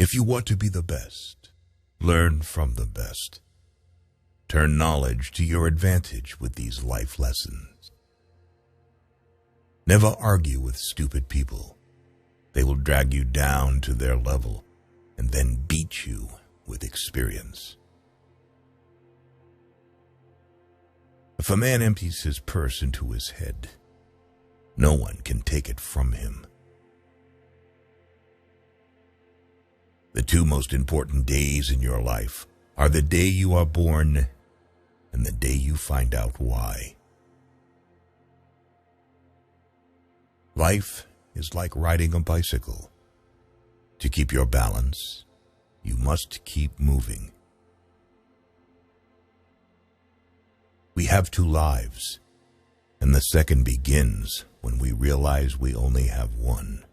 If you want to be the best, learn from the best. Turn knowledge to your advantage with these life lessons. Never argue with stupid people. They will drag you down to their level and then beat you with experience. If a man empties his purse into his head, no one can take it from him. The two most important days in your life are the day you are born and the day you find out why. Life is like riding a bicycle. To keep your balance, you must keep moving. We have two lives, and the second begins when we realize we only have one.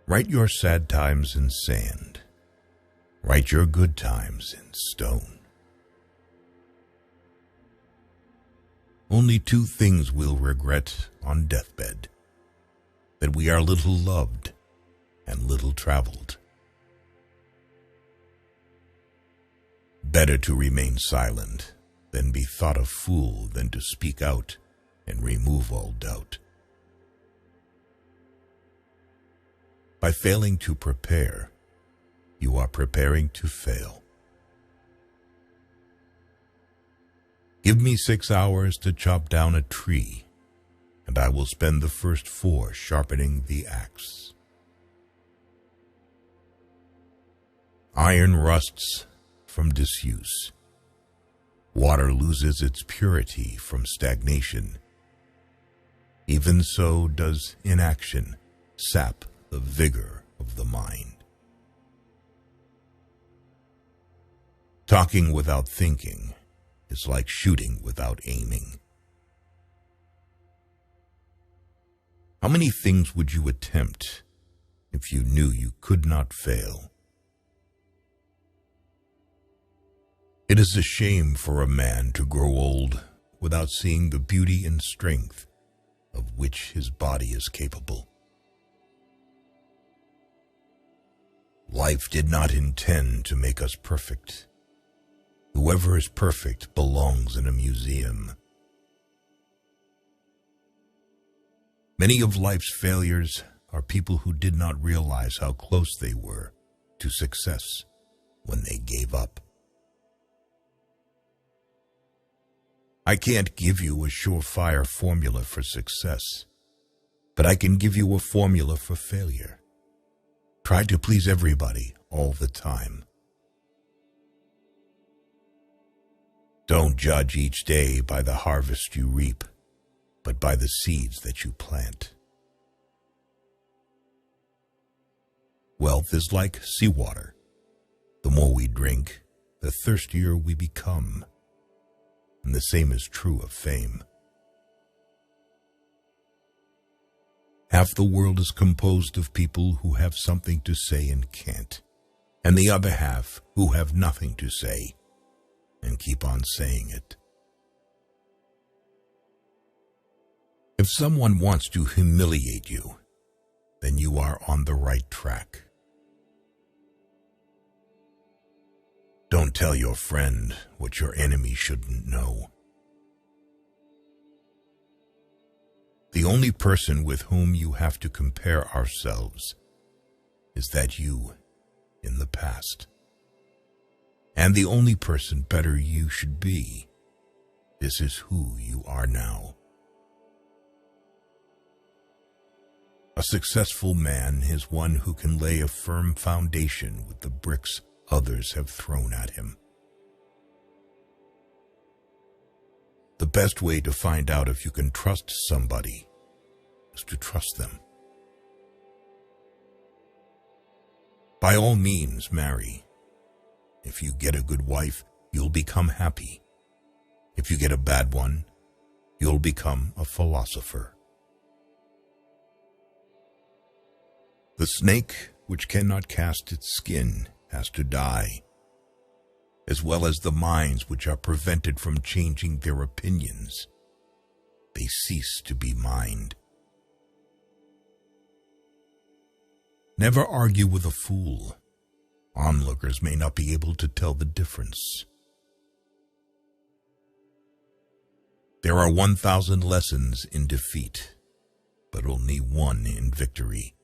Write your sad times in sand. Write your good times in stone. Only two things we'll regret on deathbed: that we are little loved and little traveled. Better to remain silent than be thought a fool than to speak out and remove all doubt. By failing to prepare, you are preparing to fail. Give me 6 hours to chop down a tree, and I will spend the first 4 sharpening the axe. Iron rusts from disuse. Water loses its purity from stagnation. Even so does inaction sap the vigor of the mind. Talking without thinking is like shooting without aiming. How many things would you attempt if you knew you could not fail? It is a shame for a man to grow old without seeing the beauty and strength of which his body is capable. Life did not intend to make us perfect. Whoever is perfect belongs in a museum. Many of life's failures are people who did not realize how close they were to success when they gave up. I can't give you a surefire formula for success, but I can give you a formula for failure. Try to please everybody all the time. Don't judge each day by the harvest you reap, but by the seeds that you plant. Wealth is like seawater. The more we drink, the thirstier we become. And the same is true of fame. Half the world is composed of people who have something to say and can't, and the other half who have nothing to say and keep on saying it. If someone wants to humiliate you, then you are on the right track. Don't tell your friend what your enemy shouldn't know. The only person with whom you have to compare ourselves is that you in the past. And the only person better you should be. This is who you are now. A successful man is one who can lay a firm foundation with the bricks others have thrown at him. The best way to find out if you can trust somebody is to trust them. By all means, marry. If you get a good wife, you'll become happy. If you get a bad one, you'll become a philosopher. The snake which cannot cast its skin has to die, as well as the minds which are prevented from changing their opinions. They cease to be mind. Never argue with a fool. Onlookers may not be able to tell the difference. There are 1,000 lessons in defeat, but only one in victory.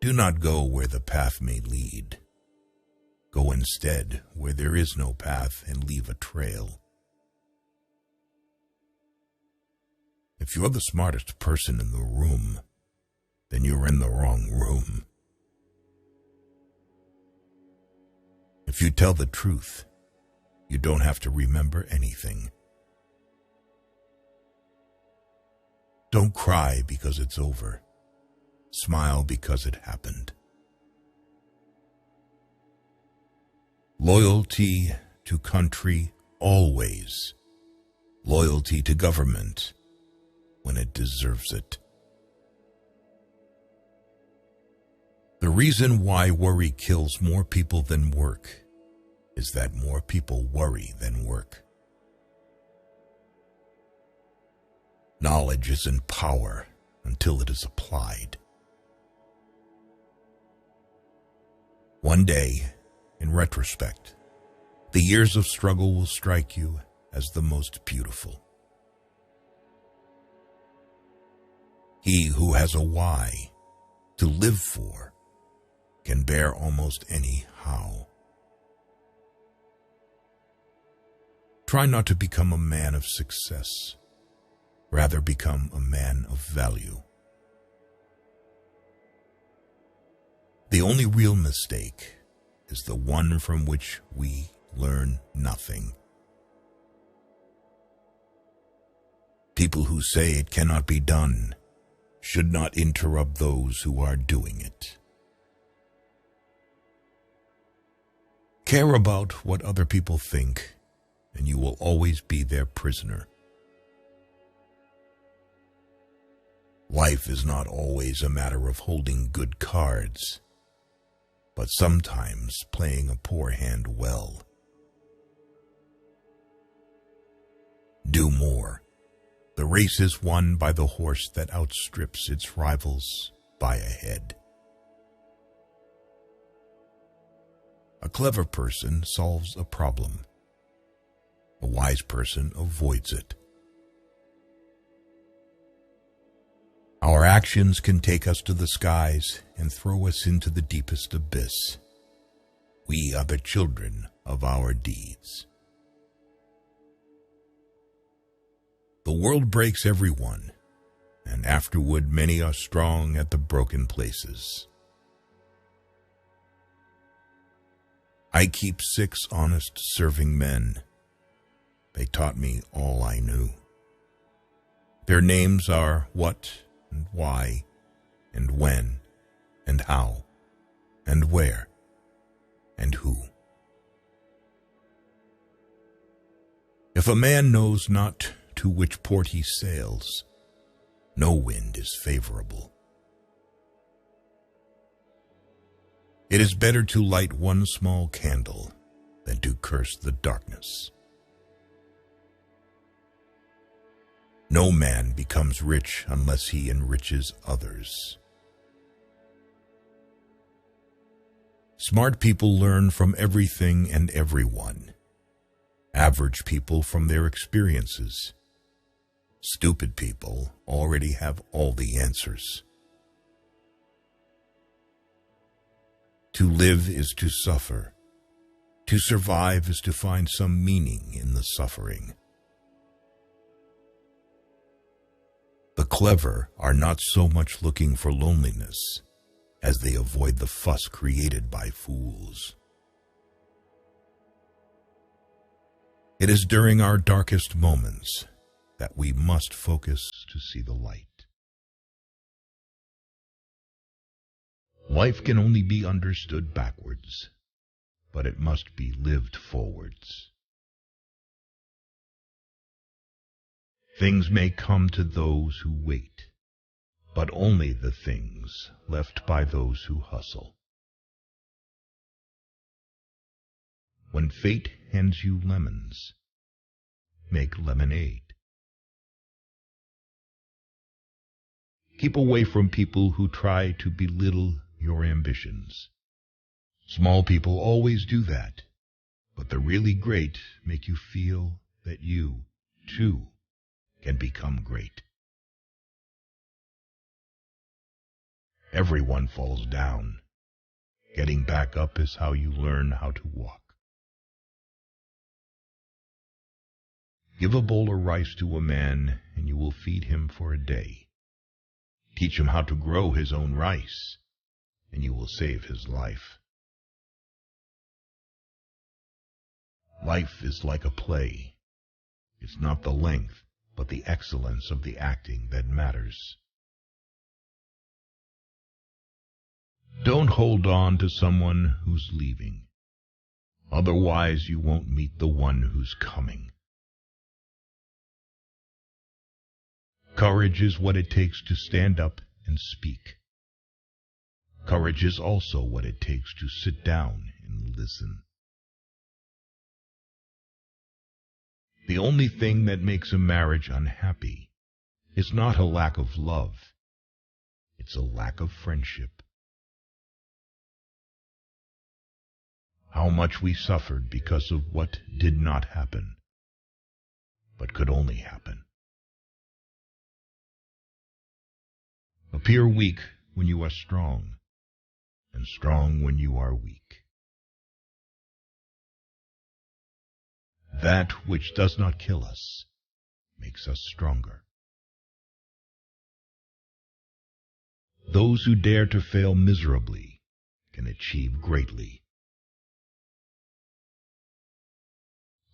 Do not go where the path may lead. Go instead where there is no path and leave a trail. If you're the smartest person in the room, then you're in the wrong room. If you tell the truth, you don't have to remember anything. Don't cry because it's over. Smile because it happened. Loyalty to country always. Loyalty to government when it deserves it. The reason why worry kills more people than work is that more people worry than work. Knowledge isn't power until it is applied. One day, in retrospect, the years of struggle will strike you as the most beautiful. He who has a why to live for can bear almost any how. Try not to become a man of success. Rather become a man of value. The only real mistake is the one from which we learn nothing. People who say it cannot be done should not interrupt those who are doing it. Care about what other people think, and you will always be their prisoner. Life is not always a matter of holding good cards, but sometimes playing a poor hand well. Do more. The race is won by the horse that outstrips its rivals by a head. A clever person solves a problem. A wise person avoids it. Our actions can take us to the skies and throw us into the deepest abyss. We are the children of our deeds. The world breaks everyone, and afterward many are strong at the broken places. I keep 6 honest serving men. They taught me all I knew. Their names are what and why and when and how and where and who. If a man knows not to which port he sails, no wind is favorable. It is better to light one small candle than to curse the darkness. No man becomes rich unless he enriches others. Smart people learn from everything and everyone. Average people from their experiences. Stupid people already have all the answers. To live is to suffer. To survive is to find some meaning in the suffering. The clever are not so much looking for loneliness as they avoid the fuss created by fools. It is during our darkest moments that we must focus to see the light. Life can only be understood backwards, but it must be lived forwards. Things may come to those who wait, but only the things left by those who hustle. When fate hands you lemons, make lemonade. Keep away from people who try to belittle your ambitions. Small people always do that, but the really great make you feel that you, too, can become great. Everyone falls down. Getting back up is how you learn how to walk. Give a bowl of rice to a man, and you will feed him for a day. Teach him how to grow his own rice, and you will save his life. Life is like a play. It's not the length, but the excellence of the acting that matters. Don't hold on to someone who's leaving. Otherwise, you won't meet the one who's coming. Courage is what it takes to stand up and speak. Courage is also what it takes to sit down and listen. The only thing that makes a marriage unhappy is not a lack of love. It's a lack of friendship. How much we suffered because of what did not happen, but could only happen. Appear weak when you are strong, and strong when you are weak. That which does not kill us makes us stronger. Those who dare to fail miserably can achieve greatly.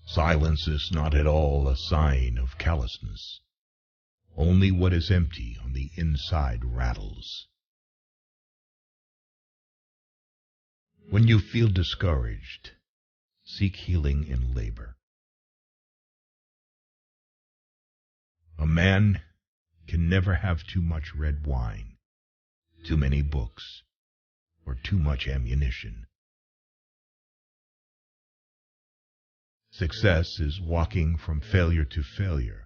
Silence is not at all a sign of callousness. Only what is empty on the inside rattles. When you feel discouraged, seek healing in labor. A man can never have too much red wine, too many books, or too much ammunition. Success is walking from failure to failure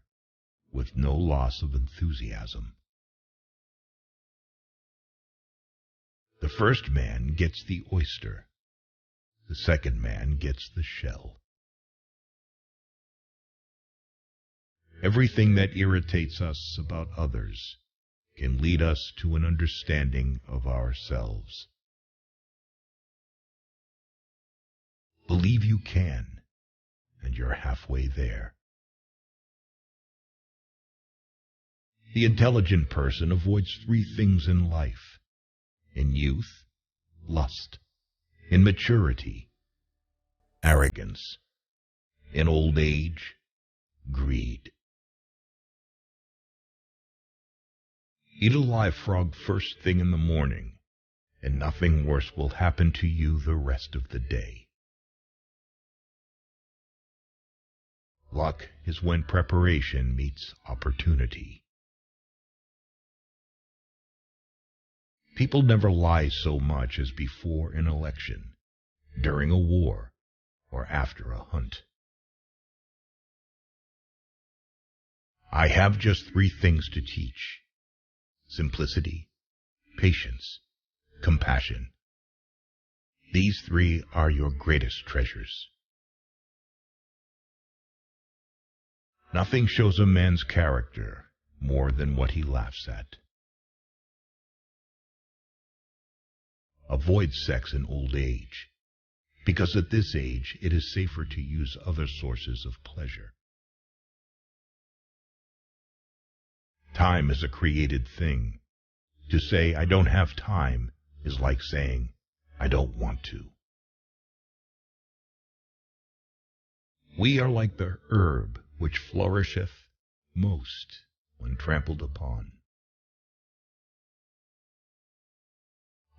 with no loss of enthusiasm. The first man gets the oyster. The second man gets the shell. Everything that irritates us about others can lead us to an understanding of ourselves. Believe you can, and you're halfway there. The intelligent person avoids three things in life: in youth, lust; in maturity, arrogance; in old age, greed. Eat a live frog first thing in the morning, and nothing worse will happen to you the rest of the day. Luck is when preparation meets opportunity. People never lie so much as before an election, during a war, or after a hunt. I have just three things to teach: simplicity, patience, compassion. These three are your greatest treasures. Nothing shows a man's character more than what he laughs at. Avoid sex in old age, because at this age it is safer to use other sources of pleasure. Time is a created thing. To say, "I don't have time," is like saying, "I don't want to." We are like the herb which flourisheth most when trampled upon.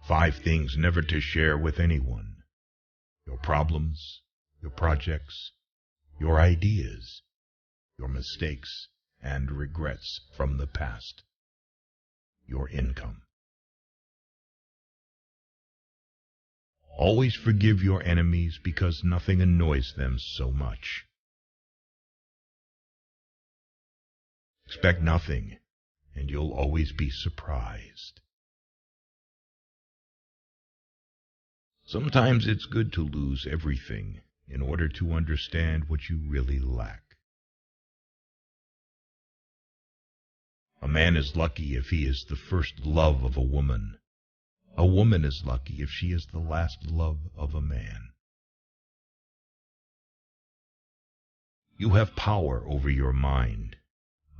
5 things never to share with anyone: your problems, your projects, your ideas, your mistakes and regrets from the past, your income. Always forgive your enemies, because nothing annoys them so much. Expect nothing and you'll always be surprised. Sometimes it's good to lose everything in order to understand what you really lack. A man is lucky if he is the first love of a woman. A woman is lucky if she is the last love of a man. You have power over your mind,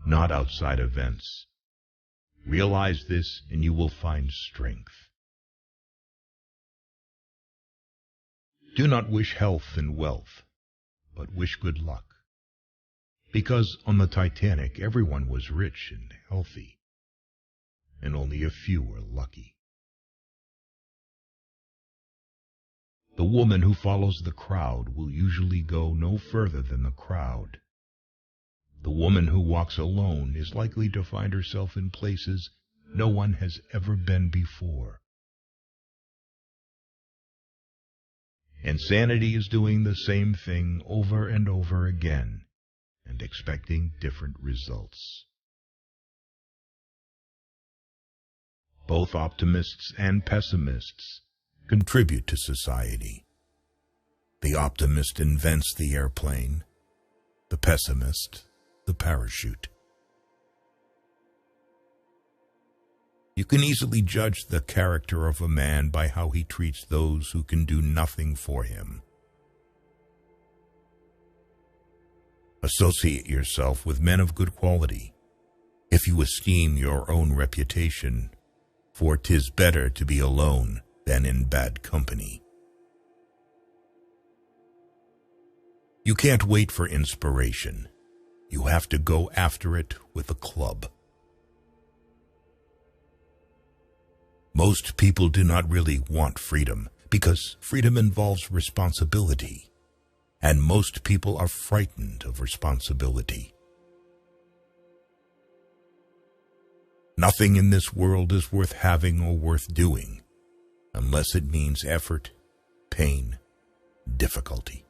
not outside events. Realize this and you will find strength. Do not wish health and wealth, but wish good luck. Because on the Titanic, everyone was rich and healthy, and only a few were lucky. The woman who follows the crowd will usually go no further than the crowd. The woman who walks alone is likely to find herself in places no one has ever been before. Insanity is doing the same thing over and over again and expecting different results. Both optimists and pessimists contribute to society. The optimist invents the airplane, the pessimist, the parachute. You can easily judge the character of a man by how he treats those who can do nothing for him. Associate yourself with men of good quality, if you esteem your own reputation, for 'tis better to be alone than in bad company. You can't wait for inspiration. You have to go after it with a club. Most people do not really want freedom because freedom involves responsibility. And most people are frightened of responsibility. Nothing in this world is worth having or worth doing, unless it means effort, pain, difficulty.